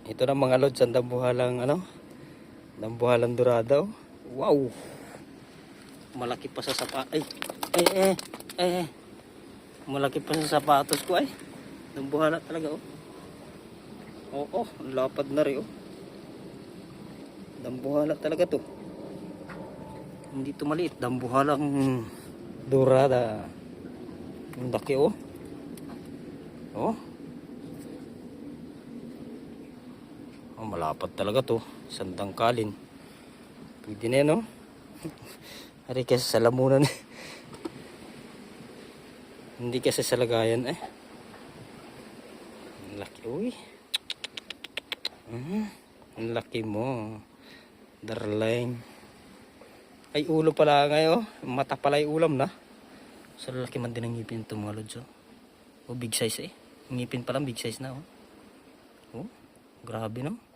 Ito na mga lods, ang dambuhalang dambuhalang dorado. Wow! Malaki pa sa malaki pa sa sapatos ko ay. Dambuhala talaga oh. Oo, lapad na rin oh. Dambuhala talaga to. Hindi to maliit, dambuhalang dorada. Ang laki oh. Oh. Oh, malapad talaga to. Sandang kalin. Pwede na yan oh. Hari kasi sa lamunan. Hindi kasi sa lagayan eh. Ang laki uy. Ang laki mo. Darling. Ay ulo pala ngayon. Mata pala yung ulam na. So lalaki man din ang ngipin ito mga lods oh. Oh, big size eh. Ngipin pa lang big size na oh. Oh, grabe no.